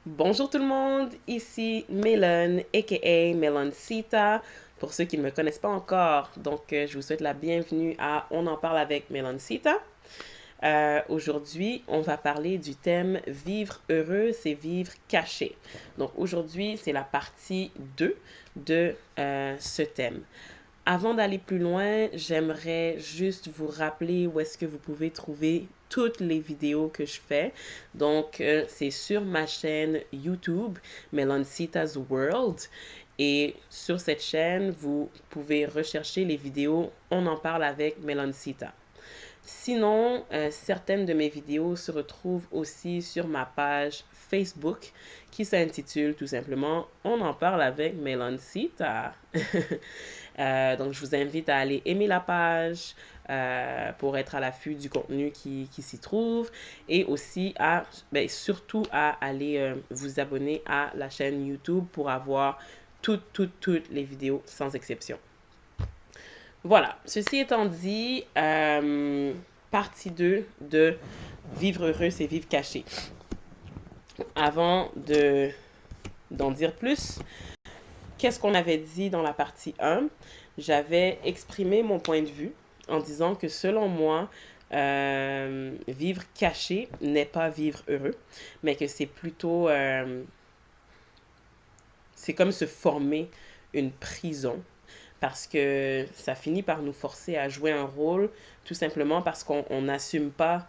Bonjour tout le monde, ici Melon, aka Meloncita, pour ceux qui ne me connaissent pas encore. Je vous souhaite la bienvenue à On en parle avec Meloncita. Aujourd'hui, on va parler du thème Vivre heureux, c'est vivre caché. Donc aujourd'hui, c'est la partie 2 de ce thème. Avant d'aller plus loin, j'aimerais juste vous rappeler où est-ce que vous pouvez trouver toutes les vidéos que je fais. C'est sur ma chaîne YouTube, Meloncita's World. Et sur cette chaîne, vous pouvez rechercher les vidéos On en parle avec Meloncita. Sinon, certaines de mes vidéos se retrouvent aussi sur ma page Facebook qui s'intitule tout simplement On en parle avec Meloncita. Donc, je vous invite à aller aimer la page pour être à l'affût du contenu qui s'y trouve et aussi surtout à aller vous abonner à la chaîne YouTube pour avoir toutes les vidéos sans exception. Voilà, ceci étant dit, partie 2 de Vivre heureux, c'est vivre caché. Avant d'en dire plus, qu'est-ce qu'on avait dit dans la partie 1? J'avais exprimé mon point de vue en disant que selon moi, vivre caché n'est pas vivre heureux, mais que c'est plutôt, c'est comme se former une prison parce que ça finit par nous forcer à jouer un rôle tout simplement parce qu'on n'assume pas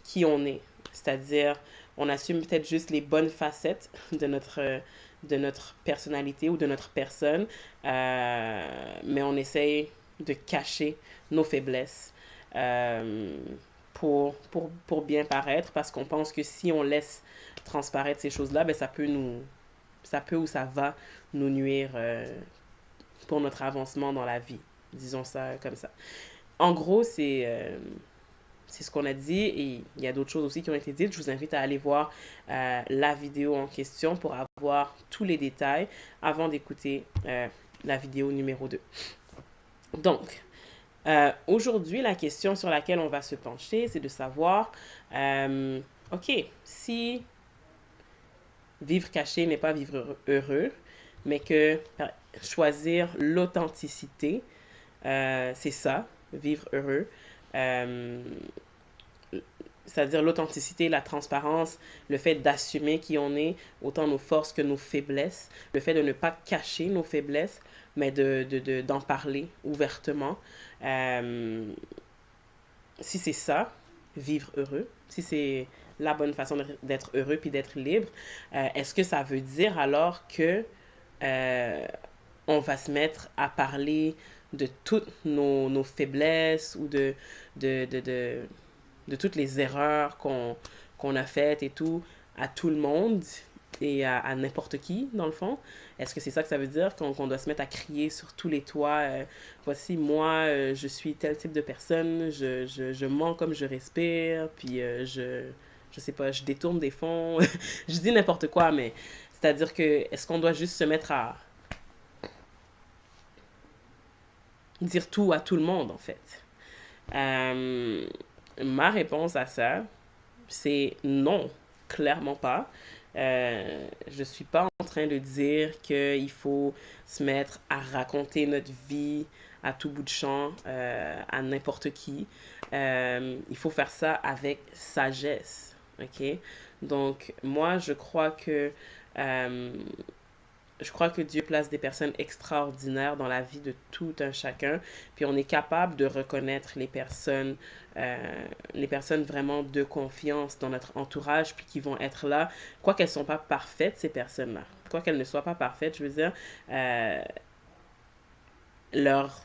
qui on est. C'est-à-dire, on assume peut-être juste les bonnes facettes de notre personnalité ou de notre personne, mais on essaye de cacher nos faiblesses pour bien paraître parce qu'on pense que si on laisse transparaître ces choses-là, ben ça peut ou ça va nous nuire pour notre avancement dans la vie. Disons ça comme ça. En gros, c'est ce qu'on a dit et il y a d'autres choses aussi qui ont été dites. Je vous invite à aller voir la vidéo en question pour avoir tous les détails avant d'écouter la vidéo numéro 2. Donc, aujourd'hui, la question sur laquelle on va se pencher, c'est de savoir, OK, si vivre caché n'est pas vivre heureux, mais que choisir l'authenticité, c'est ça, vivre heureux. Euh, C'est-à-dire l'authenticité, la transparence, le fait d'assumer qui on est, autant nos forces que nos faiblesses, le fait de ne pas cacher nos faiblesses, mais d'en parler ouvertement. Euh, si c'est ça, vivre heureux, si c'est la bonne façon d'être heureux puis d'être libre, est-ce que ça veut dire alors que euh, on va se mettre à parler de toutes nos faiblesses ou de, de toutes les erreurs qu'on a faites et tout à tout le monde et à n'importe qui, dans le fond? Est-ce que c'est ça que ça veut dire, qu'on doit se mettre à crier sur tous les toits, voici moi, je suis tel type de personne, je mens comme je respire, puis je sais pas, je détourne des fonds, je dis n'importe quoi, mais c'est-à-dire que est-ce qu'on doit juste se mettre à dire tout à tout le monde, en fait? Euh, Ma réponse à ça, c'est non, clairement pas. Je suis pas en train de dire qu'il faut se mettre à raconter notre vie à tout bout de champ, à n'importe qui. Il faut faire ça avec sagesse, ok? Moi, euh, je crois que Dieu place des personnes extraordinaires dans la vie de tout un chacun, puis on est capable de reconnaître les personnes vraiment de confiance dans notre entourage, puis qui vont être là, quoi qu'elles ne sont pas parfaites, ces personnes-là. Quoi qu'elles ne soient pas parfaites, je veux dire, euh, leur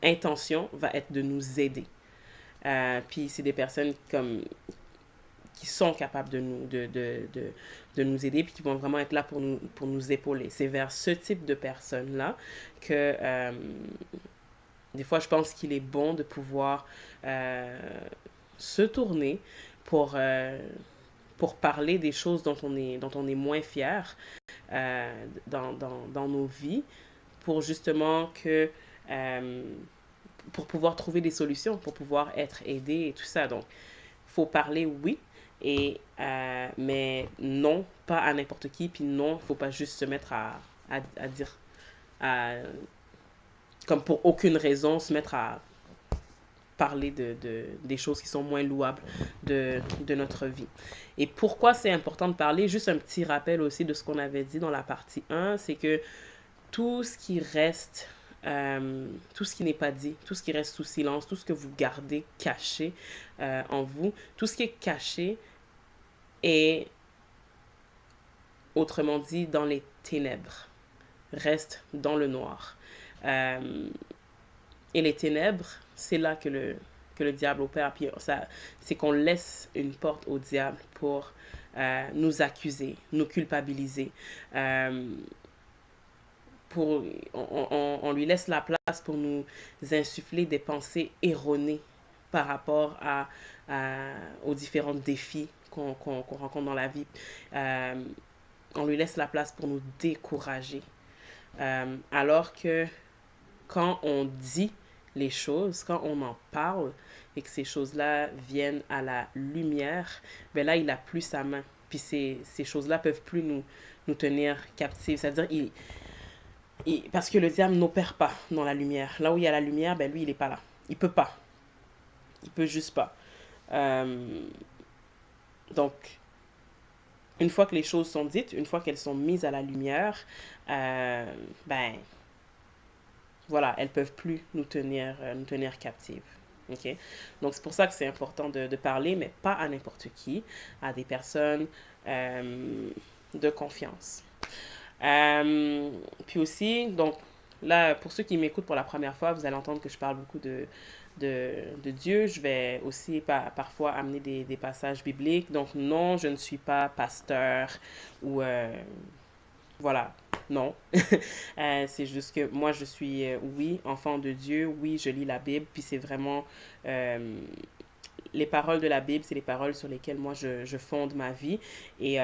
intention va être de nous aider. Puis c'est des personnes qui sont capables de nous aider puis qui vont vraiment être là pour nous épauler. C'est vers ce type de personnes-là que des fois, je pense qu'il est bon de pouvoir euh, se tourner pour, euh, pour parler des choses dont on est moins fier dans nos vies pour justement que euh, pour pouvoir trouver des solutions, pour pouvoir être aidé et tout ça. Donc, faut parler, oui, Mais non, pas à n'importe qui. Puis non, faut pas juste se mettre à dire, à, comme pour aucune raison, se mettre à parler des choses qui sont moins louables de notre vie. Et pourquoi c'est important de parler? Juste un petit rappel aussi de ce qu'on avait dit dans la partie 1, c'est que tout ce qui reste, tout ce qui n'est pas dit, tout ce qui reste sous silence, tout ce que vous gardez caché en vous, tout ce qui est caché est, autrement dit, dans les ténèbres, reste dans le noir. Euh, et les ténèbres, c'est là que le diable opère. Puis ça, c'est qu'on laisse une porte au diable pour nous accuser, nous culpabiliser. Euh, pour, on lui laisse la place pour nous insuffler des pensées erronées par rapport aux différents défis qu'on rencontre dans la vie. Euh, on lui laisse la place pour nous décourager. Alors que quand on dit les choses, quand on en parle et que ces choses-là viennent à la lumière, ben là, il a plus sa main. Puis ces choses-là peuvent plus nous tenir captifs. C'est-à-dire, parce que le diable n'opère pas dans la lumière. Là où il y a la lumière, ben lui, il n'est pas là. Il peut pas. Il peut juste pas. Euh, donc, une fois que les choses sont dites, une fois qu'elles sont mises à la lumière, ben, voilà, elles peuvent plus nous tenir captives. OK? Donc, c'est pour ça que c'est important de parler, mais pas à n'importe qui, à des personnes de confiance. Puis aussi, donc, là, pour ceux qui m'écoutent pour la première fois, vous allez entendre que je parle beaucoup de Dieu. Je vais aussi parfois amener des passages bibliques. Donc, non, je ne suis pas pasteur ou voilà, non. C'est juste que moi, je suis, oui, enfant de Dieu, oui, je lis la Bible, puis c'est vraiment les paroles de la Bible, c'est les paroles sur lesquelles moi, je fonde ma vie. Et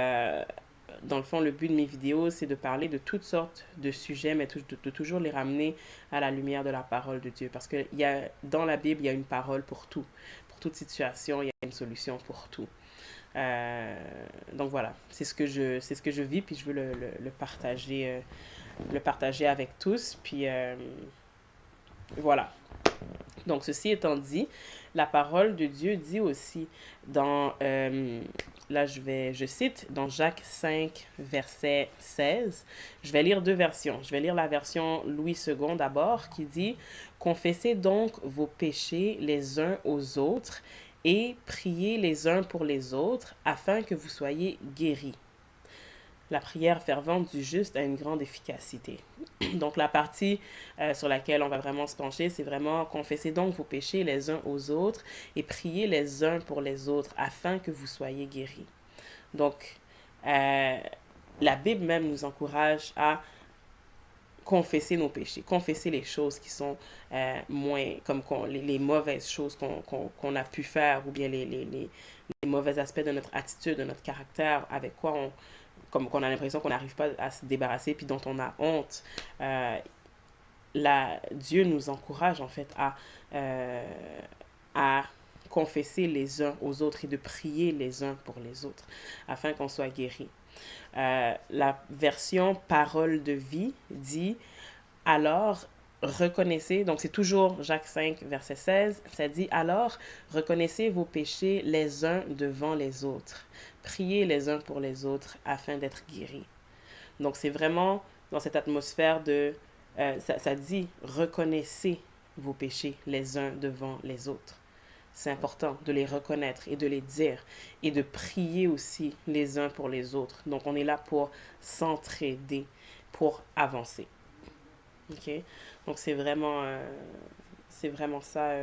dans le fond, le but de mes vidéos, c'est de parler de toutes sortes de sujets, mais de toujours les ramener à la lumière de la parole de Dieu. Parce que dans la Bible, il y a une parole pour tout. Pour toute situation, il y a une solution pour tout. Euh, donc voilà, c'est ce que je vis, puis je veux le partager avec tous. Puis voilà. Donc ceci étant dit, la parole de Dieu dit aussi dans, là je cite dans Jacques 5, verset 16, je vais lire deux versions. Je vais lire la version Louis II d'abord qui dit, confessez donc vos péchés les uns aux autres et priez les uns pour les autres afin que vous soyez guéris. La prière fervente du juste a une grande efficacité. Donc la partie sur laquelle on va vraiment se pencher, c'est vraiment confesser donc vos péchés les uns aux autres et prier les uns pour les autres afin que vous soyez guéris. Donc la Bible même nous encourage à confesser nos péchés, confesser les choses qui sont moins, comme les mauvaises choses qu'on a pu faire ou bien les mauvais aspects de notre attitude, de notre caractère, avec quoi comme qu'on a l'impression qu'on n'arrive pas à se débarrasser puis dont on a honte. Dieu nous encourage en fait à confesser les uns aux autres et de prier les uns pour les autres afin qu'on soit guéris. La version parole de vie dit alors reconnaissez, donc c'est toujours Jacques 5, verset 16, ça dit alors reconnaissez vos péchés les uns devant les autres. Priez les uns pour les autres afin d'être guéris. Donc c'est vraiment dans cette atmosphère ça dit reconnaissez vos péchés les uns devant les autres. C'est important de les reconnaître et de les dire et de prier aussi les uns pour les autres. Donc on est là pour s'entraider, pour avancer. Ok? Donc c'est vraiment ça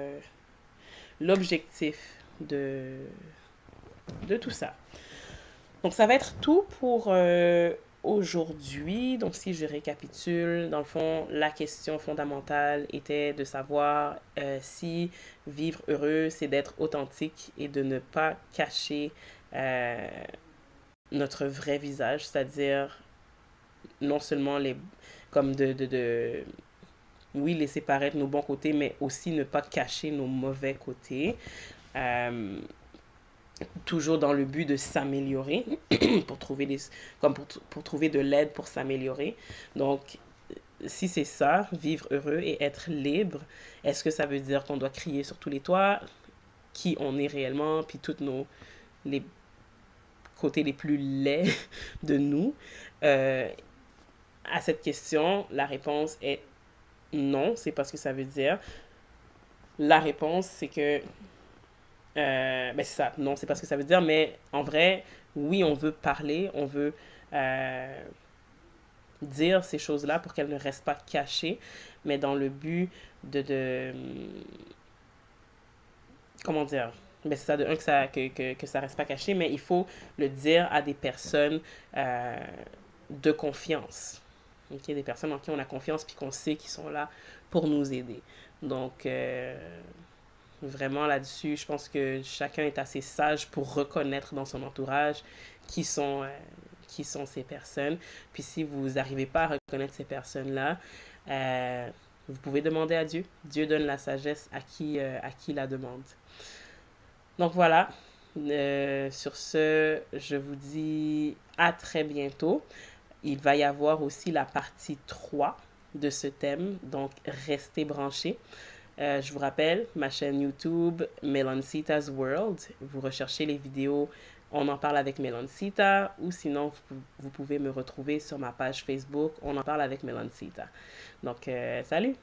l'objectif de tout ça. Donc ça va être tout pour aujourd'hui. Donc si je récapitule, dans le fond, la question fondamentale était de savoir si vivre heureux, c'est d'être authentique et de ne pas cacher notre vrai visage, c'est-à-dire non seulement comme oui, laisser paraître nos bons côtés, mais aussi ne pas cacher nos mauvais côtés. Euh, toujours dans le but de s'améliorer, pour trouver pour trouver de l'aide pour s'améliorer. Donc, si c'est ça, vivre heureux et être libre, est-ce que ça veut dire qu'on doit crier sur tous les toits qui on est réellement, puis tous les côtés les plus laids de nous? Euh, à cette question, la réponse est non, c'est pas ce que ça veut dire. La réponse, c'est que ben c'est ça, non, c'est pas ce que ça veut dire, mais en vrai, oui, on veut parler, on veut euh, dire ces choses-là pour qu'elles ne restent pas cachées, mais dans le but de comment dire, ben c'est ça, de un, que ça reste pas caché, mais il faut le dire à des personnes euh, de confiance. Ok, des personnes en qui on a confiance puis qu'on sait qu'ils sont là pour nous aider. Donc, vraiment là-dessus, je pense que chacun est assez sage pour reconnaître dans son entourage qui sont, euh, qui sont ces personnes. Puis si vous n'arrivez pas à reconnaître ces personnes-là, euh, vous pouvez demander à Dieu. Dieu donne la sagesse à qui la demande. Donc voilà, sur ce, je vous dis à très bientôt. Il va y avoir aussi la partie 3 de ce thème, donc restez branchés. Je vous rappelle, ma chaîne YouTube, Meloncita's World. Vous recherchez les vidéos On en parle avec Meloncita ou sinon vous pouvez me retrouver sur ma page Facebook On en parle avec Meloncita. Donc, salut!